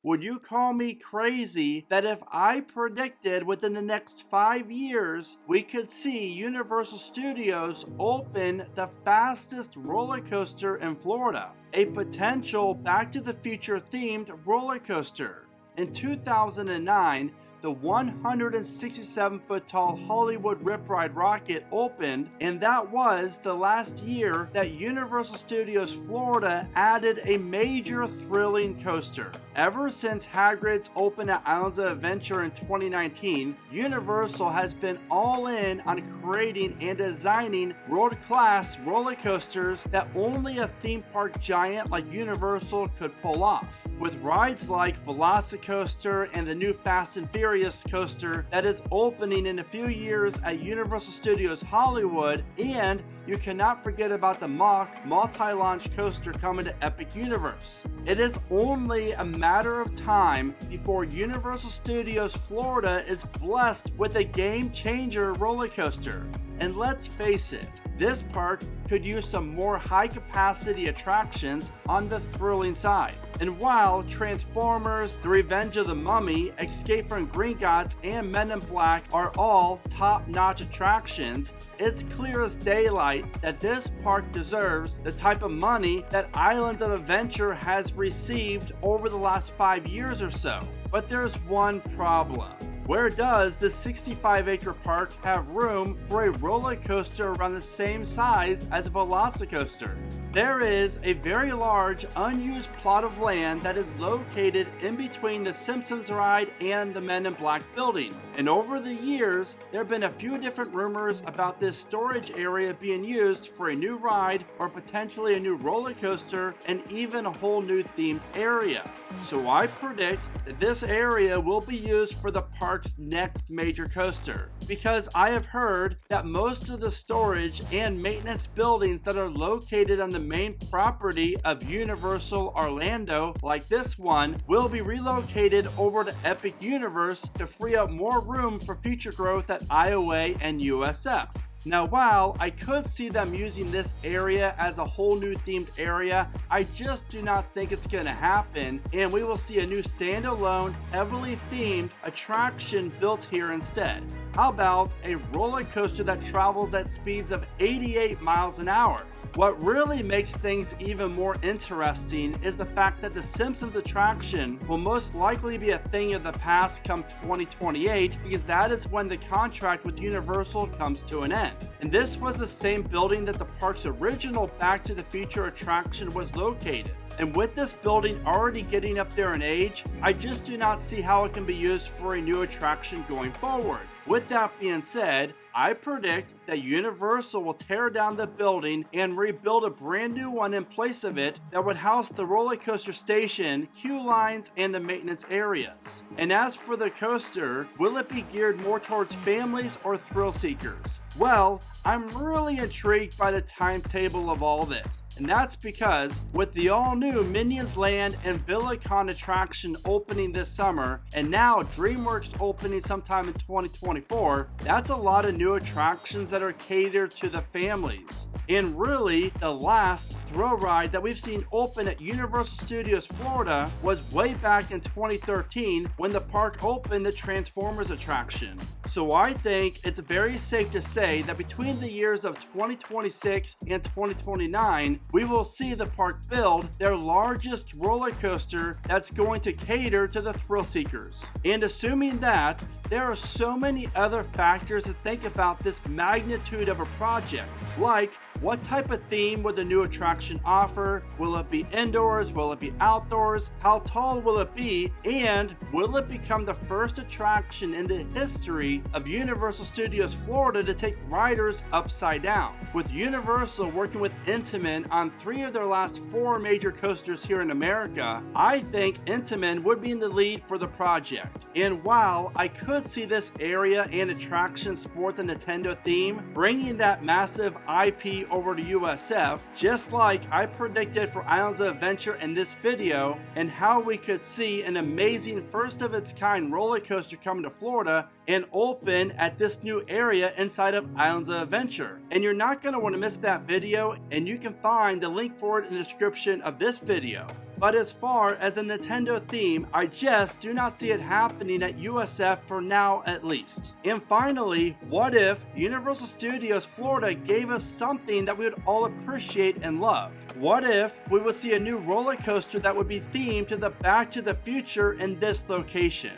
Would you call me crazy that if I predicted within the next 5 years we could see Universal Studios open the fastest roller coaster in Florida, a potential Back to the Future themed roller coaster? In 2009, the 167-foot tall Hollywood Rip Ride rocket opened, and that was the last year that Universal Studios Florida added a major thrilling coaster. Ever since Hagrid's opened at Islands of Adventure in 2019, Universal has been all in on creating and designing world-class roller coasters that only a theme park giant like Universal could pull off. With rides like Velocicoaster and the new Fast and Furious coaster that is opening in a few years at Universal Studios Hollywood, and you cannot forget about the Mack multi-launch coaster coming to Epic Universe. It is only a matter of time before Universal Studios Florida is blessed with a game-changer roller coaster. And let's face it, this park could use some more high-capacity attractions on the thrilling side. And while Transformers, The Revenge of the Mummy, Escape from Gringotts, and Men in Black are all top-notch attractions, it's clear as daylight that this park deserves the type of money that Islands of Adventure has received over the last 5 years or so. But there's one problem. Where does the 65-acre park have room for a roller coaster around the same size as a Velocicoaster? There is a very large unused plot of land that is located in between the Simpsons ride and the Men in Black building. And over the years, there have been a few different rumors about this storage area being used for a new ride or potentially a new roller coaster and even a whole new themed area. So I predict that this area will be used for the park's next major coaster, because I have heard that most of the storage and maintenance buildings that are located on the main property of Universal Orlando, like this one, will be relocated over to Epic Universe to free up more room for future growth at IOA and USF. Now, while I could see them using this area as a whole new themed area, I just do not think it's going to happen, and we will see a new standalone, heavily themed attraction built here instead. How about a roller coaster that travels at speeds of 88 miles an hour? What really makes things even more interesting is the fact that the Simpsons attraction will most likely be a thing of the past come 2028, because that is when the contract with Universal comes to an end. And this was the same building that the park's original Back to the Future attraction was located. And with this building already getting up there in age, I just do not see how it can be used for a new attraction going forward. With that being said, I predict that Universal will tear down the building and rebuild a brand new one in place of it that would house the roller coaster station, queue lines, and the maintenance areas. And as for the coaster, will it be geared more towards families or thrill seekers? Well, I'm really intrigued by the timetable of all this, and that's because with the all-new Minions Land and VillaCon attraction opening this summer, and now DreamWorks opening sometime in 2024, that's a lot of new attractions that are catered to the families. And really, the last thrill ride that we've seen open at Universal Studios Florida was way back in 2013 when the park opened the Transformers attraction. So I think it's very safe to say that between the years of 2026 and 2029, we will see the park build their largest roller coaster that's going to cater to the thrill seekers. And assuming that, there are so many other factors to think about this magnitude of a project, like what type of theme would the new attraction offer? Will it be indoors? Will it be outdoors? How tall will it be? And will it become the first attraction in the history of Universal Studios Florida to take riders upside down? With Universal working with Intamin on 3 of their last 4 major coasters here in America, I think Intamin would be in the lead for the project. And while I could see this area and attraction sport the Nintendo theme, bringing that massive IP over to USF, just like I predicted for Islands of Adventure in this video, and how we could see an amazing first of its kind roller coaster coming to Florida and open at this new area inside of Islands of Adventure. And you're not going to want to miss that video, and you can find the link for it in the description of this video. But as far as the Nintendo theme, I just do not see it happening at USF for now at least. And finally, what if Universal Studios Florida gave us something that we would all appreciate and love? What if we would see a new roller coaster that would be themed to the Back to the Future in this location?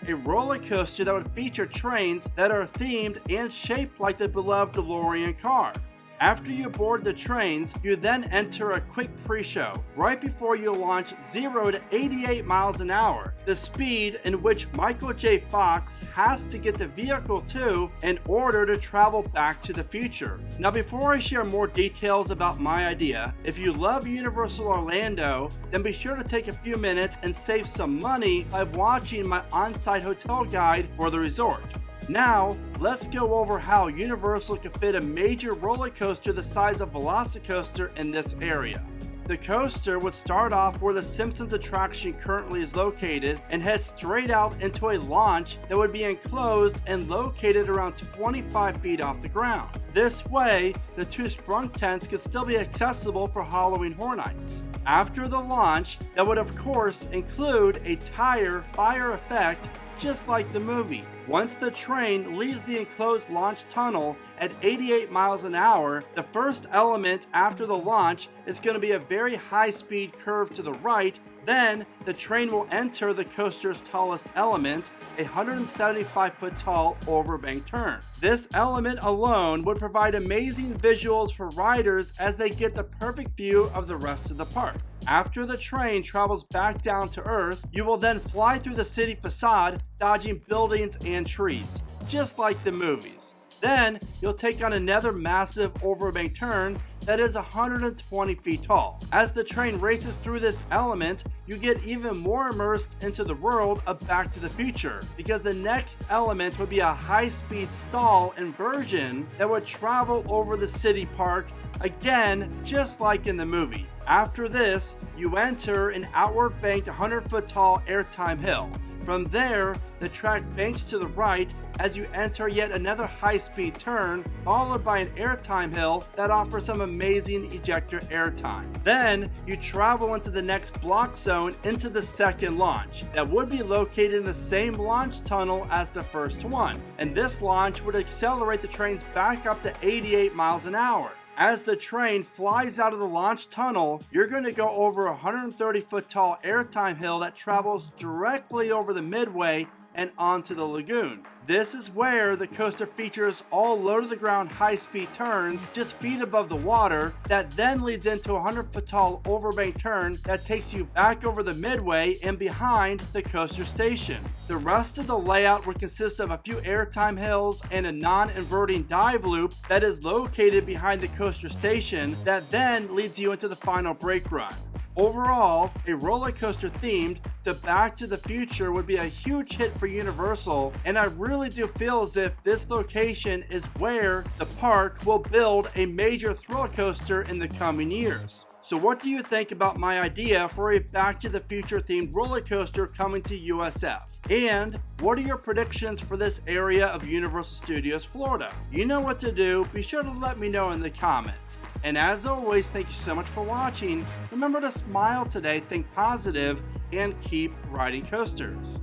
A roller coaster that would feature trains that are themed and shaped like the beloved DeLorean car. After you board the trains, you then enter a quick pre-show, right before you launch 0 to 88 miles an hour, the speed in which Michael J. Fox has to get the vehicle to in order to travel back to the future. Now before I share more details about my idea, if you love Universal Orlando, then be sure to take a few minutes and save some money by watching my on-site hotel guide for the resort. Now, let's go over how Universal can fit a major roller coaster the size of Velocicoaster in this area. The coaster would start off where the Simpsons attraction currently is located and head straight out into a launch that would be enclosed and located around 25 feet off the ground. This way, the two sprung tents could still be accessible for Halloween Horror Nights. After the launch, that would of course include a tire fire effect just like the movie. Once the train leaves the enclosed launch tunnel at 88 miles an hour, the first element after the launch is going to be a very high-speed curve to the right. Then the train will enter the coaster's tallest element, a 175-foot tall overbank turn. This element alone would provide amazing visuals for riders as they get the perfect view of the rest of the park. After the train travels back down to Earth, you will then fly through the city facade, dodging buildings and trees, just like the movies. Then you'll take on another massive overbank turn that is 120 feet tall. As the train races through this element, you get even more immersed into the world of Back to the Future, because the next element would be a high-speed stall inversion that would travel over the city park, again just like in the movie. After this, you enter an outward banked 100-foot tall airtime hill. From there, the track banks to the right as you enter yet another high-speed turn, followed by an airtime hill that offers some amazing ejector airtime. Then, you travel into the next block zone into the second launch, that would be located in the same launch tunnel as the first one, and this launch would accelerate the trains back up to 88 miles an hour. As the train flies out of the launch tunnel, you're going to go over a 130-foot tall airtime hill that travels directly over the midway and onto the lagoon. This is where the coaster features all low-to-the-ground high-speed turns just feet above the water that then leads into a 100-foot tall overbank turn that takes you back over the midway and behind the coaster station. The rest of the layout would consist of a few airtime hills and a non-inverting dive loop that is located behind the coaster station that then leads you into the final brake run. Overall, a roller coaster themed to Back to the Future would be a huge hit for Universal, and I really do feel as if this location is where the park will build a major thrill coaster in the coming years. So what do you think about my idea for a Back to the Future themed roller coaster coming to USF? And what are your predictions for this area of Universal Studios Florida? You know what to do, be sure to let me know in the comments. And as always, thank you so much for watching. Remember to smile today, think positive, and keep riding coasters.